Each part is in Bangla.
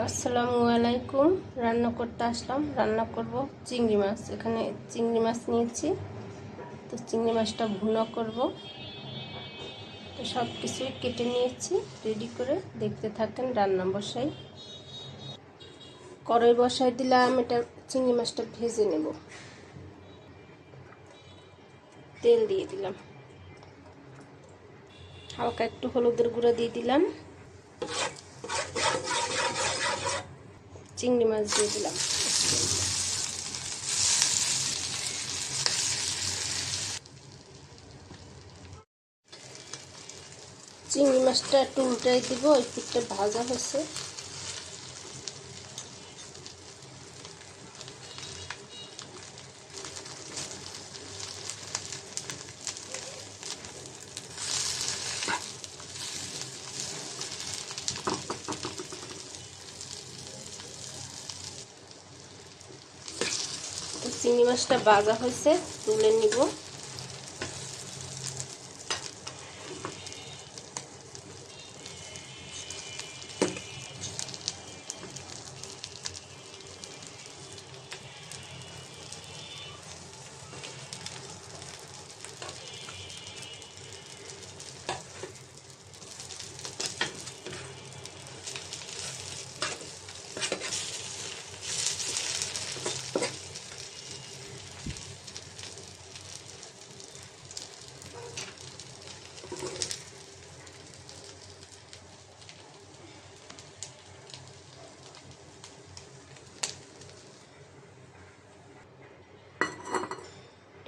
আসসালামু আলাইকুম। রান্না করতে আসলাম। রান্না করব চিংড়ি মাছ। এখানে চিংড়ি মাছ নিয়েছি, তো চিংড়ি মাছটা ভুনা করব। তো সব কিছুই কেটে নিয়েছি রেডি করে। দেখতে থাকেন। রান্না বসাই, কড়াই বসাই দিলাম। এটা চিংড়ি মাছটা ভেজে নেব। তেল দিয়ে দিলাম, হালকা একটু হলুদের গুঁড়া দিয়ে দিলাম, চিংড়ি মাছ দিয়ে দিলাম। চিংড়ি মাছটা একটু উল্টাই দিব। ওই পিঠটা ভাজা হয়েছে। চিংড়ি মাছটা ভাজা হয়েছে, তুলে নিব।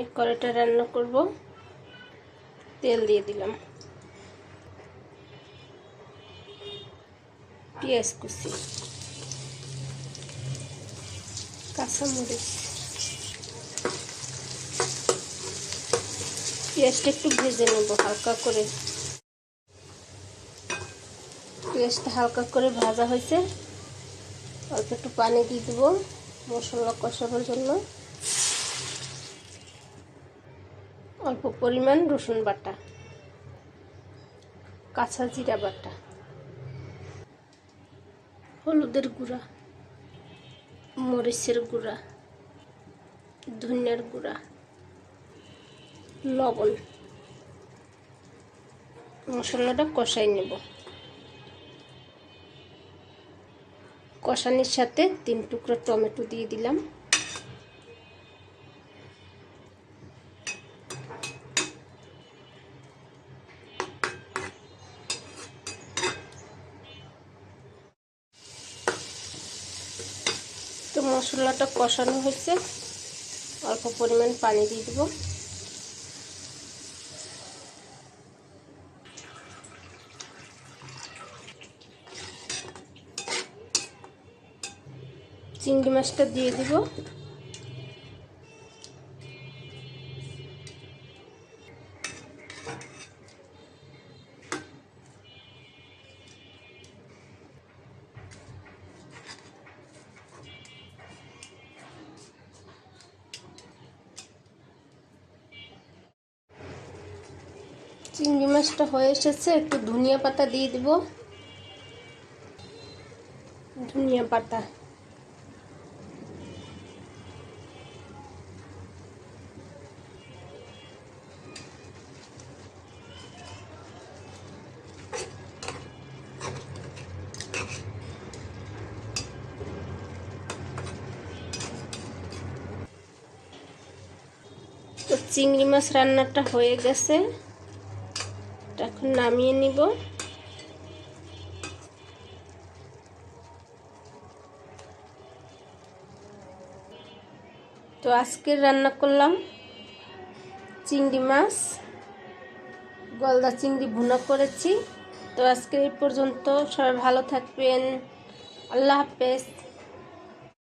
এই কড়াইটা রান্না করব। তেল দিয়ে দিলাম, পেঁয়াজ কুচি, কাঁচামরিচ। পেঁয়াজটা একটু ভেজে নেব হালকা করে। পেঁয়াজটা হালকা করে ভাজা হয়েছে। অল্প একটু পানি দিয়ে দেবো মশলা কষানোর জন্য। অল্প পরিমাণ রসুন বাটা, কাঁচা জিরা বাটা, হলুদের গুঁড়া, মরিচের গুঁড়া, ধনিয়ার গুঁড়া, লবণ। মশলাটা কষাই নেব। কষানির সাথে 3 টুকরো টমেটো দিয়ে দিলাম। তো মশলাটা কষানো হয়েছে, অল্প পরিমাণ পানি দিয়ে দেব। চিংড়ি মাছটা দিয়ে দিব। চিংড়ি মাছটা হয়ে এসেছে, একটু ধনিয়া পাতা দিয়ে দিব। ধনিয়া পাতা, তো চিংড়ি মাছ রান্নাটা হয়ে গেছে। এখন নামিয়ে নিব। তো আজকে রান্না করলাম চিংড়ি মাছ, গলদা চিংড়ি ভুনা করেছি। তো আজকে এই পর্যন্ত। সবাই ভালো থাকবেন। আল্লাহ হাফেজ।